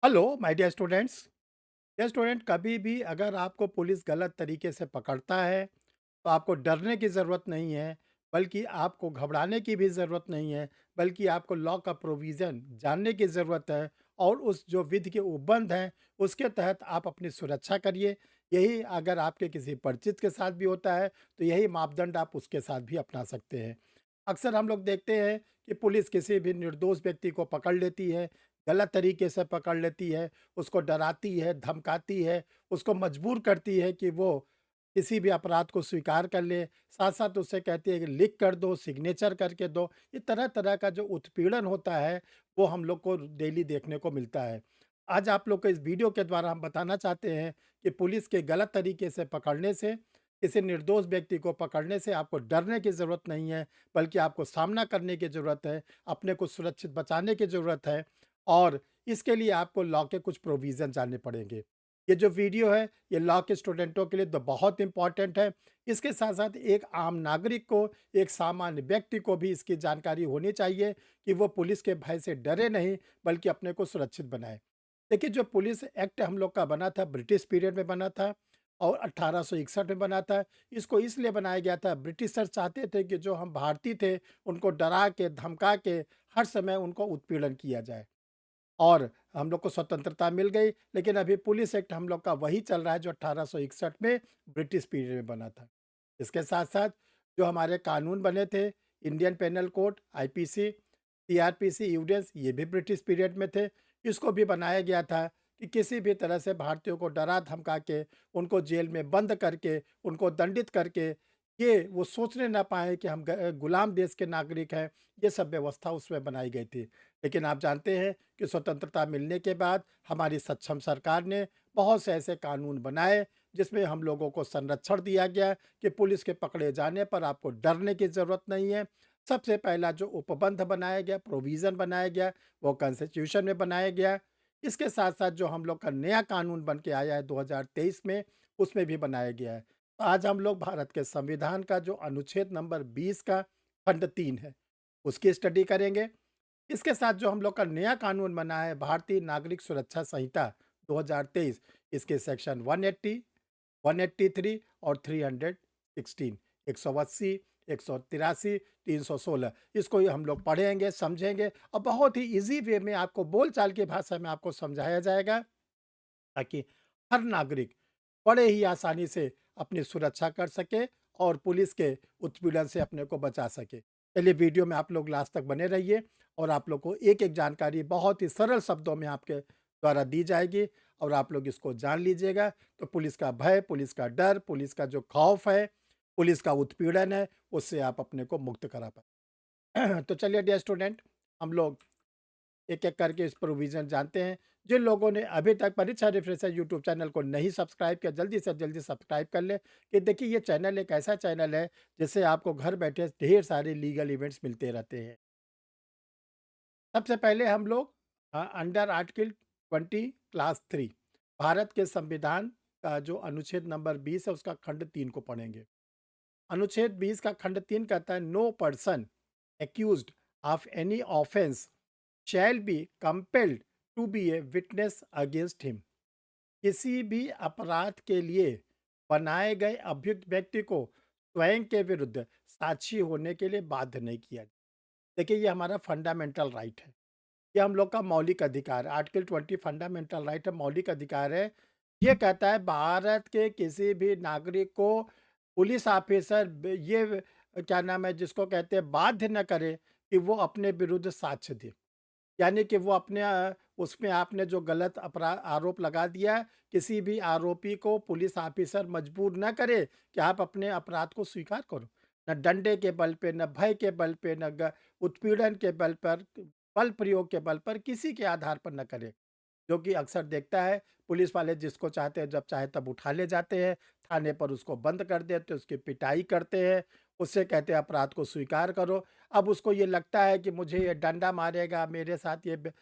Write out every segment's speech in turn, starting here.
Hello my dear students. Dear student, कभी भी अगर आपको पुलिस गलत तरीके से पकड़ता है तो आपको डरने की ज़रूरत नहीं है, बल्कि आपको घबराने की भी ज़रूरत नहीं है, बल्कि आपको लॉ का प्रोविज़न जानने की ज़रूरत है और उस जो विधि के उपबंध हैं, उसके तहत आप अपनी सुरक्षा करिए। यही अगर आपके किसी परिचित के साथ भी होता है, तो यही मापदंड आप उसके साथ भी अपना सकते हैं। अक्सर हम लोग देखते हैं कि पुलिस किसी भी निर्दोष व्यक्ति को पकड़ लेती है, गलत तरीके से पकड़ लेती है, उसको डराती है, धमकाती है, उसको मजबूर करती है कि वो किसी भी अपराध को स्वीकार कर ले, साथ-साथ उससे कहती है कि लिख कर दो, सिग्नेचर करके दो। ये तरह-तरह का जो उत्पीड़न होता है, वो हम लोग को डेली देखने को मिलता है। आज आप लोग को इस वीडियो के द्वारा हम बताना चाहते हैं कि पुलिस के गलत तरीके से पकड़ने से, किसी निर्दोष व्यक्ति को पकड़ने से आपको डरने की ज़रूरत नहीं है, बल्कि आपको सामना करने की ज़रूरत है, अपने को सुरक्षित बचाने की ज़रूरत है और इसके लिए आपको लॉ के कुछ प्रोविज़न जानने पड़ेंगे। ये जो वीडियो है, ये लॉ के स्टूडेंटों के लिए तो बहुत इम्पोर्टेंट है। इसके साथ-साथ एक आम नागरिक को, एक सामान्य व्यक्ति को भी इसकी जानकारी होनी चाहिए कि वो पुलिस के भय से डरे नहीं, बल्कि अपने को सुरक्षित बनाए। देखिए, जो पुलिस एक्ट हम लोग का बना था, ब्रिटिश पीरियड में बना था और 1861 में बना था। इसको इसलिए बनाया गया था, ब्रिटिशर्स चाहते थे कि जो हम भारतीय थे, उनको डरा के, धमका के, हर समय उनको उत्पीड़न किया जाए। और हम लोग को स्वतंत्रता मिल गई, लेकिन अभी पुलिस एक्ट हम लोग का वही चल रहा है जो 1861 में ब्रिटिश पीरियड में बना था। इसके साथ-साथ जो हमारे कानून बने थे, Indian penal code, IPC, CrPC, evidence, ये भी ब्रिटिश पीरियड में थे। इसको भी बनाया गया था कि किसी भी तरह से भारतीयों को डरा-धमका के, उनको जेल में बंद करके, उनको दंडित करके, ये वो सोचने ना पाएँ कि हम गुलाम देश के नागरिक हैं, ये सब व्यवस्था उसमें बनाई गई थी। लेकिन आप जानते हैं कि स्वतंत्रता मिलने के बाद हमारी सक्षम सरकार ने बहुत से ऐसे कानून बनाए जिसमें हम लोगों को संरक्षण दिया गया कि पुलिस के पकड़े जाने पर आपको डरने की ज़रूरत नहीं है। सबसे पहला जो उपबंध बनाया गया, प्रोविज़न बनाया गया, वो कॉन्स्टिट्यूशन में बनाया गया। इसके साथ-साथ जो हम लोग का नया कानून बन के आया है 2023 में, उसमें भी बनाया गया है। तो आज हम लोग भारत के संविधान का जो अनुच्छेद नंबर 20 का खंड 3 है, उसकी स्टडी करेंगे। इसके साथ जो हम लोग का नया कानून बना है, भारतीय नागरिक सुरक्षा संहिता 2023, इसके सेक्शन 180, 183 और 316, 180, 183, 316, इसको ही हम लोग पढ़ेंगे, समझेंगे और बहुत ही ईज़ी वे में आपको बोलचाल की भाषा में आपको समझाया जाएगा, ताकि हर नागरिक बड़े ही आसानी से अपनी सुरक्षा कर सके और पुलिस के उत्पीड़न से अपने को बचा सके। चलिए, वीडियो में आप लोग लास्ट तक बने रहिए और आप लोग को एक-एक जानकारी बहुत ही सरल शब्दों में आपके द्वारा दी जाएगी और आप लोग इसको जान लीजिएगा। तो पुलिस का भय, पुलिस का डर, पुलिस का जो खौफ है, पुलिस का उत्पीड़न है, उससे आप अपने को मुक्त करा पाएँ। तो चलिए डियर स्टूडेंट, हम लोग एक-एक करके इस प्रोविज़न जानते हैं। जिन लोगों ने अभी तक परीक्षा रिफ्रेशर यूट्यूब चैनल को नहीं सब्सक्राइब किया, जल्दी से जल्दी सब्सक्राइब कर लें कि देखिए, ये चैनल एक ऐसा चैनल है जिससे आपको घर बैठे ढेर सारे लीगल इवेंट्स मिलते रहते हैं। सबसे पहले हम लोग अंडर आर्टिकल 20 क्लास 3 भारत के संविधान का जो अनुच्छेद नंबर 20 है, उसका खंड 3 को पढ़ेंगे। अनुच्छेद 20 का खंड 3 कहता है, no person accused of any offence shall be compelled to be a witness against him. किसी भी अपराध के लिए बनाए गए अभियुक्त व्यक्ति को स्वयं के विरुद्ध साक्षी होने के लिए बाध्य नहीं किया जाए। देखिए, ये हमारा फंडामेंटल राइट है, ये हम लोग का मौलिक अधिकार है। आर्टिकल 20 फंडामेंटल राइट है, मौलिक अधिकार है। ये कहता है भारत के किसी भी नागरिक को पुलिस ऑफिसर क्या नाम है, जिसको कहते हैं, बाध्य न करे कि वो अपने विरुद्ध साक्ष्य दे। यानी कि वो अपने उसमें आपने जो गलत आरोप लगा दिया, किसी भी आरोपी को पुलिस ऑफिसर मजबूर ना करे कि आप अपने अपराध को स्वीकार करो। न डंडे के बल पे, न भय के बल पे, न उत्पीड़न के बल पर, बल प्रयोग के बल पर, किसी के आधार पर न करे। जो कि अक्सर देखता है, पुलिस वाले जिसको चाहते हैं जब चाहे तब उठा ले जाते हैं, थाने पर उसको बंद कर देते हैं, उसकी पिटाई करते हैं, उससे कहते हैं अपराध को स्वीकार करो। अब उसको ये लगता है कि मुझे ये डंडा मारेगा, मेरे साथ ये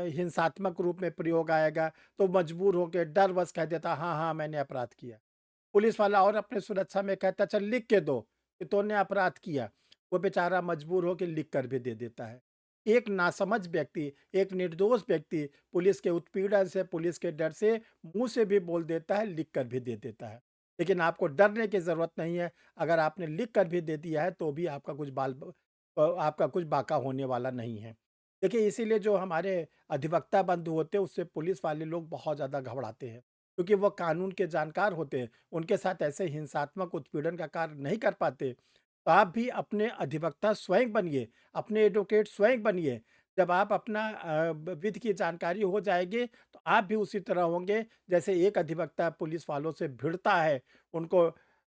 हिंसात्मक रूप में प्रयोग आएगा, तो मजबूर होके डरवश कह देता, हाँ, हाँ, मैंने अपराध किया। पुलिस वाला और अपनी सुरक्षा में कहता, चल लिख के दो कि तूने अपराध किया। वो बेचारा मजबूर होके लिख कर भी दे देता है। एक नासमझ व्यक्ति, एक निर्दोष व्यक्ति पुलिस के उत्पीड़न से, पुलिस के डर से मुँह से भी बोल देता है, लिख कर भी दे देता है। लेकिन आपको डरने की ज़रूरत नहीं है। अगर आपने लिख कर भी दे दिया है तो भी आपका कुछ आपका कुछ बाका होने वाला नहीं है। देखिए इसीलिए जो हमारे अधिवक्ता बंधु होते हैं उससे पुलिस वाले लोग बहुत ज़्यादा घबराते हैं। क्योंकि वो कानून के जानकार होते हैं। उनके साथ ऐसे हिंसात्मक उत्पीड़न का कार्य नहीं कर पाते। तो आप भी अपने अधिवक्ता स्वयं बनिए, अपने एडवोकेट स्वयं बनिए। जब आप अपना विधि की जानकारी हो जाएगी, तो आप भी उसी तरह होंगे जैसे एक अधिवक्ता पुलिस वालों से भिड़ता है, उनको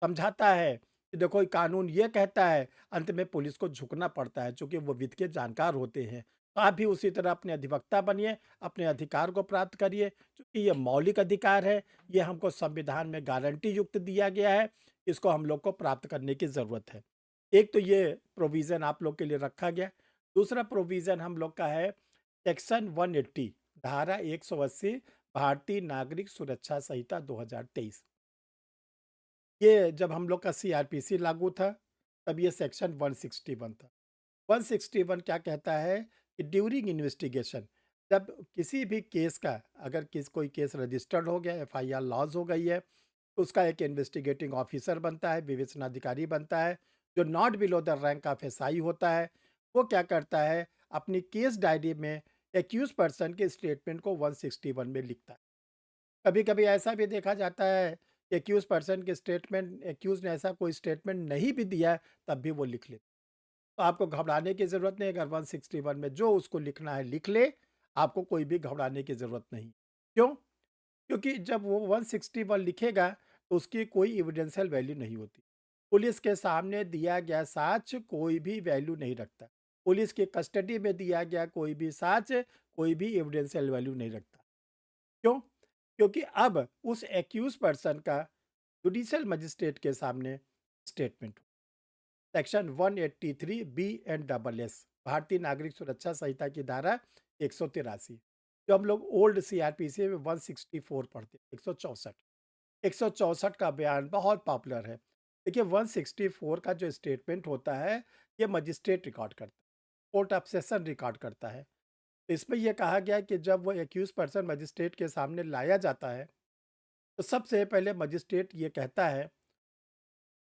समझाता है कि देखो ये कानून ये कहता है, अंत में पुलिस को झुकना पड़ता है चूँकि वो विधि के जानकार होते हैं। तो आप भी उसी तरह अपने अधिवक्ता बनिए, अपने अधिकार को प्राप्त करिए क्योंकि ये मौलिक अधिकार है, ये हमको संविधान में गारंटी युक्त दिया गया है, इसको हम लोग को प्राप्त करने की ज़रूरत है। एक तो ये प्रोविज़न आप लोग के लिए रखा गया। दूसरा प्रोविज़न हम लोग का है सेक्शन 180 धारा 180 भारतीय नागरिक सुरक्षा संहिता 2023। ये जब हम लोग का सीआरपीसी लागू था, तब ये सेक्शन 161 था। 161 क्या कहता है कि ड्यूरिंग इन्वेस्टिगेशन जब किसी भी केस का अगर कोई केस रजिस्टर्ड हो गया, एफआईआर लॉन्च हो गई है, तो उसका एक इन्वेस्टिगेटिंग ऑफिसर बनता है, विवेचनाधिकारी बनता है, जो not below the rank of SI होता है। वो क्या करता है, अपनी केस डायरी में एक्यूज पर्सन के स्टेटमेंट को 161 में लिखता है। कभी कभी ऐसा भी देखा जाता है कि एक्यूज पर्सन के स्टेटमेंट एक्यूज ने ऐसा कोई स्टेटमेंट नहीं भी दिया है, तब भी वो लिख लेते। तो आपको घबराने की ज़रूरत नहीं है। अगर 161 में जो उसको लिखना है लिख ले, आपको कोई भी घबराने की ज़रूरत नहीं। क्यों? क्योंकि जब वो 161 लिखेगा तो उसकी कोई एविडेंशियल वैल्यू नहीं होती। पुलिस के सामने दिया गया साक्ष्य कोई भी वैल्यू नहीं रखता। पुलिस की कस्टडी में दिया गया कोई भी साक्ष्य कोई भी एविडेंशियल वैल्यू नहीं रखता। क्यों? क्योंकि अब उस एक्यूज़ पर्सन का जुडिशियल मजिस्ट्रेट के सामने स्टेटमेंट हो। Section 183 B and double S Bharatiya Nagarik सुरक्षा संहिता की धारा 183, जो हम लोग ओल्ड सीआरपीसी में 164 पढ़ते 164 का बयान बहुत पॉपुलर है। देखिए 164 का जो स्टेटमेंट होता है, ये मजिस्ट्रेट रिकॉर्ड करता है, कोर्ट ऑफ सेशन रिकॉर्ड करता है। तो इसमें यह कहा गया है कि जब वो एक्यूज पर्सन मजिस्ट्रेट के सामने लाया जाता है, तो सबसे पहले मजिस्ट्रेट ये कहता है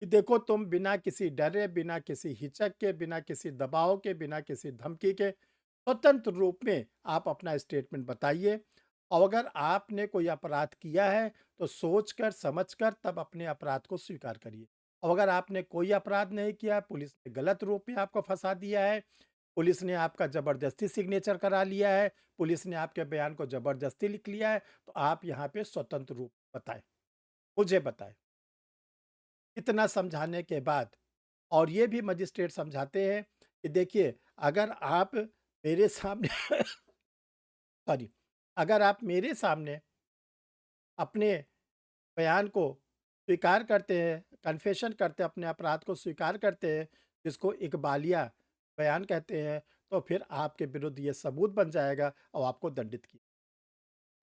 कि देखो तुम बिना किसी डरे, बिना किसी हिचक के, बिना किसी दबाव के, बिना किसी धमकी के स्वतंत्र रूप में आप अपना स्टेटमेंट बताइए। और अगर आपने कोई अपराध किया है तो सोचकर समझकर तब अपने अपराध को स्वीकार करिए। और अगर आपने कोई अपराध नहीं किया, पुलिस ने गलत रूप में आपको फंसा दिया है, पुलिस ने आपका ज़बरदस्ती सिग्नेचर करा लिया है, पुलिस ने आपके बयान को ज़बरदस्ती लिख लिया है, तो आप यहाँ पे स्वतंत्र रूप बताएं, मुझे बताएं। इतना समझाने के बाद और ये भी मजिस्ट्रेट समझाते हैं कि देखिए अगर आप मेरे सामने सॉरी, अगर आप मेरे सामने अपने बयान को स्वीकार करते हैं, कन्फेशन करते हैं, अपने अपराध को स्वीकार करते हैं, जिसको इकबालिया बयान कहते हैं, तो फिर आपके विरुद्ध ये सबूत बन जाएगा और आपको दंडित किया।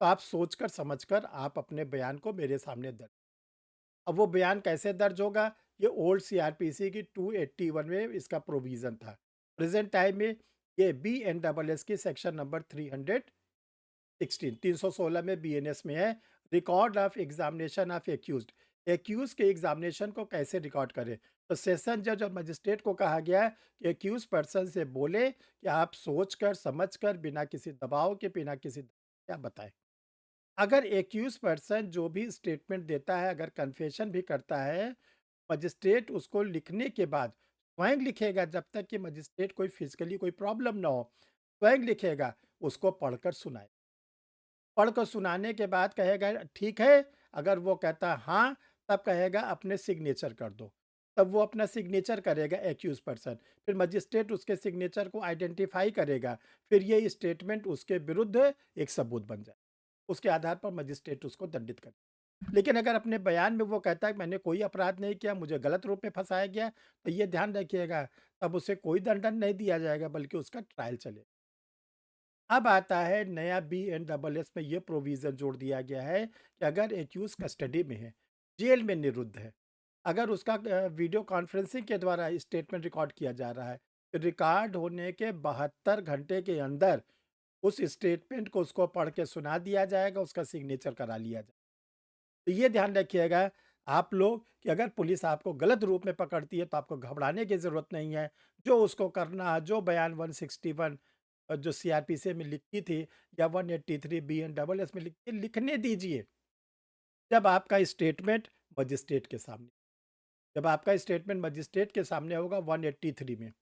तो आप सोचकर समझकर आप अपने बयान को मेरे सामने दर्ज। अब वो बयान कैसे दर्ज होगा? ये ओल्ड सीआरपीसी की 281 में इसका प्रोविज़न था। प्रेज़ेंट टाइम में ये बीएनएसएस की सेक्शन नंबर 316 में बीएनएस में है, record of examination of accused. Accuse के एग्ज़ामिनेशन को कैसे रिकॉर्ड करें? तो सेशन जज और मजिस्ट्रेट को कहा गया है कि एक्यूज़ पर्सन से बोले कि आप सोचकर, समझकर, बिना किसी दबाव के, बिना किसी क्या बताएँ। अगर एक्यूज पर्सन जो भी स्टेटमेंट देता है, अगर कन्फेशन भी करता है, मजिस्ट्रेट उसको लिखने के बाद स्वयं लिखेगा, जब तक कि मजिस्ट्रेट कोई फिजिकली कोई प्रॉब्लम ना हो, स्वयं लिखेगा, उसको पढ़कर सुनाए। पढ़कर सुनाने के बाद कहेगा ठीक है, अगर वो कहता हाँ, तब कहेगा अपने सिग्नेचर कर दो। तब वो अपना सिग्नेचर करेगा एक्यूज पर्सन, फिर मजिस्ट्रेट उसके सिग्नेचर को आइडेंटिफाई करेगा, फिर ये स्टेटमेंट उसके विरुद्ध एक सबूत बन जाए। उसके आधार पर मजिस्ट्रेट उसको दंडित करे। लेकिन अगर अपने बयान में वो कहता है कि मैंने कोई अपराध नहीं किया, मुझे गलत रूप में फँसाया गया, तो ये ध्यान रखिएगा, तब उसे कोई दंडन नहीं दिया जाएगा बल्कि उसका ट्रायल चलेगा। अब आता है नया बीएनएसएस में ये प्रोविज़न जोड़ दिया गया है कि अगर एक्यूज़ कस्टडी में है, जेल में निरुद्ध है, अगर उसका वीडियो कॉन्फ्रेंसिंग के द्वारा स्टेटमेंट रिकॉर्ड किया जा रहा है, रिकॉर्ड होने के 72 घंटे के अंदर उस स्टेटमेंट को उसको पढ़ के सुना दिया जाएगा, उसका सिग्नेचर करा लिया जाएगा। तो ये ध्यान रखिएगा आप लोग कि अगर पुलिस आपको गलत रूप में पकड़ती है तो आपको घबराने की ज़रूरत नहीं है। जो उसको करना है, जो बयान 161 जो सीआरपीसी में लिखी थी या 183 बीएनएसएस में लिखी थी, लिखने दीजिए। जब आपका स्टेटमेंट मजिस्ट्रेट के सामने जब आपका स्टेटमेंट मजिस्ट्रेट के सामने होगा 183 में,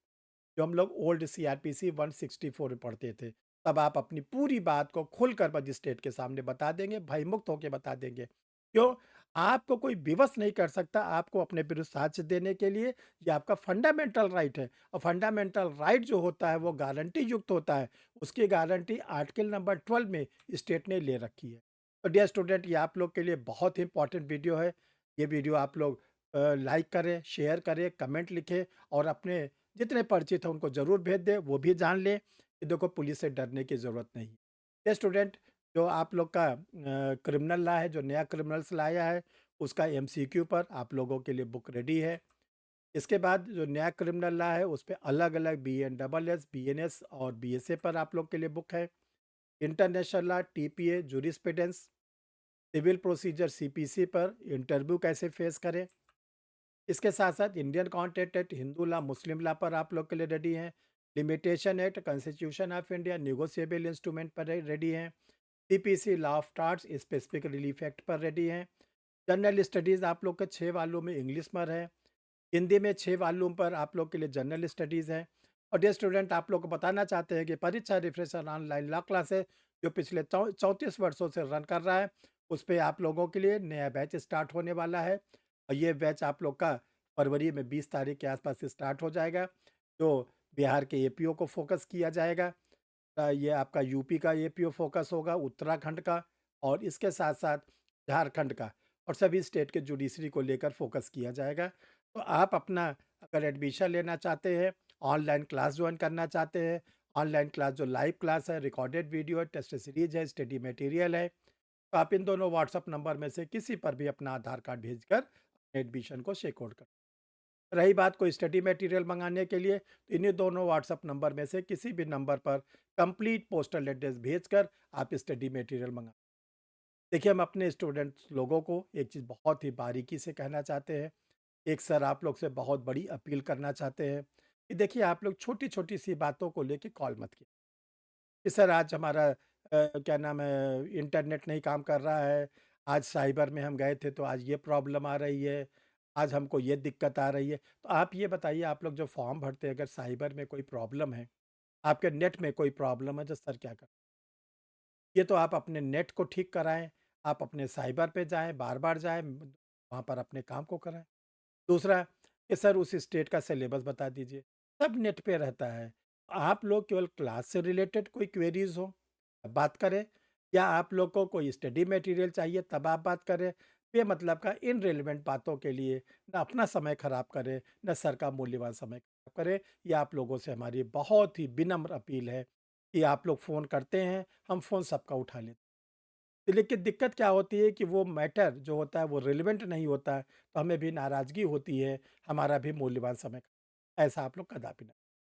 जो हम लोग ओल्ड सीआरपीसी 164 में पढ़ते थे, तब आप अपनी पूरी बात को खुलकर मजिस्ट्रेट के सामने बता देंगे, भयमुक्त होके बता देंगे। क्यों? आपको कोई विवश नहीं कर सकता, आपको अपने विरुद्ध साक्ष्य देने के लिए, ये आपका फंडामेंटल राइट है और फंडामेंटल राइट जो होता है वो गारंटी युक्त होता है। उसकी गारंटी आर्टिकल नंबर 12 में स्टेट ने ले रखी है। तो डियर स्टूडेंट, ये आप लोग के लिए बहुत ही इंपॉर्टेंट वीडियो है। ये वीडियो आप लोग लाइक करें, शेयर करें, कमेंट लिखें और अपने जितने परिचित हैं उनको ज़रूर भेज दें, वो भी जान लें कि देखो पुलिस से डरने की ज़रूरत नहीं है। ये स्टूडेंट, जो आप लोग का क्रिमिनल लॉ है, जो नया क्रिमिनल्स लॉ आया है, उसका एमसीक्यू पर आप लोगों के लिए बुक रेडी है। इसके बाद जो नया क्रिमिनल लॉ है उस पे अलग-अलग बीएनएसएस, बीएनएस और बीएसए पर आप लोग के लिए बुक है। International law, TPA, jurisprudence, civil procedure CPC पर इंटरव्यू कैसे फेस करें। इसके साथ-साथ Indian content act, Hindu law, Muslim law पर आप लोग के लिए रेडी हैं। Limitation act, constitution of India, negotiable instrument पर रेडी हैं। CPC, law of torts, specific relief act पर रेडी हैं। जनरल स्टडीज़ आप लोग के 6 वॉल्यूम में इंग्लिश पर है। हिंदी में 6 वॉल्यूम पर आप लोग के लिए जनरल स्टडीज़ है। और डियर स्टूडेंट, आप लोग को बताना चाहते हैं कि परीक्षा रिफ्रेशर ऑनलाइन लॉ क्लासेस जो पिछले 34 वर्षों से रन कर रहा है, उस पे आप लोगों के लिए नया बैच स्टार्ट होने वाला है। और ये बैच आप लोग का फरवरी में 20 तारीख के आसपास से स्टार्ट हो जाएगा। जो बिहार के एपीओ को फोकस किया जाएगा। ये आपका यूपी का एपीओ फोकस होगा, उत्तराखंड का और इसके साथ-साथ झारखंड का और सभी स्टेट के जुडिशरी को लेकर फोकस किया जाएगा। तो आप अपना अगर एडमिशन लेना चाहते हैं, ऑनलाइन क्लास जॉइन करना चाहते हैं, ऑनलाइन क्लास जो लाइव क्लास है, रिकॉर्डेड वीडियो है, टेस्ट सीरीज है, स्टडी मटेरियल है, तो आप इन दोनों व्हाट्सएप नंबर में से किसी पर भी अपना आधार कार्ड भेजकर एडमिशन को शेक कर। रही बात कोई स्टडी मटेरियल मंगाने के लिए, तो इन्हीं दोनों व्हाट्सएप नंबर में से किसी भी नंबर पर कंप्लीट पोस्टल एड्रेस भेजकर आप स्टडी मटेरियल मंगा। देखिए, हम अपने स्टूडेंट्स लोगों को एक चीज़ बहुत ही बारीकी से कहना चाहते हैं। एक सर आप लोग से बहुत बड़ी अपील करना चाहते हैं कि देखिए, आप लोग छोटी-छोटी सी बातों को लेके कॉल मत कीजिए कि सर आज हमारा क्या नाम है, इंटरनेट नहीं काम कर रहा है, आज साइबर में हम गए थे तो आज ये प्रॉब्लम आ रही है, आज हमको ये दिक्कत आ रही है। तो आप ये बताइए, आप लोग जो फॉर्म भरते हैं, अगर साइबर में कोई प्रॉब्लम है, आपके नेट में कोई प्रॉब्लम है, तो सर क्या करें? ये तो आप अपने नेट को ठीक कराएँ, आप अपने साइबर पे जाएँ, बार-बार जाएँ, वहाँ पर अपने काम को कराएँ। दूसरा कि सर उस स्टेट का सिलेबस बता दीजिए, सब नेट पे रहता है। आप लोग केवल क्लास से रिलेटेड कोई क्वेरीज़ हो, तब बात करें, या आप लोग को कोई स्टडी मटेरियल चाहिए तब आप बात करें। बेमतलब का इर्रेलेवेंट बातों के लिए ना अपना समय खराब करें, ना सर का मूल्यवान समय खराब करें। ये आप लोगों से हमारी बहुत ही विनम्र अपील है कि आप लोग फ़ोन करते हैं, हम फ़ोन सबका उठा लेते हैं। लेकिन दिक्कत क्या होती है कि वो मैटर जो होता है वो रिलेवेंट नहीं होता है, तो हमें भी नाराज़गी होती है, हमारा भी मूल्यवान समय, ऐसा आप लोग कदापि ना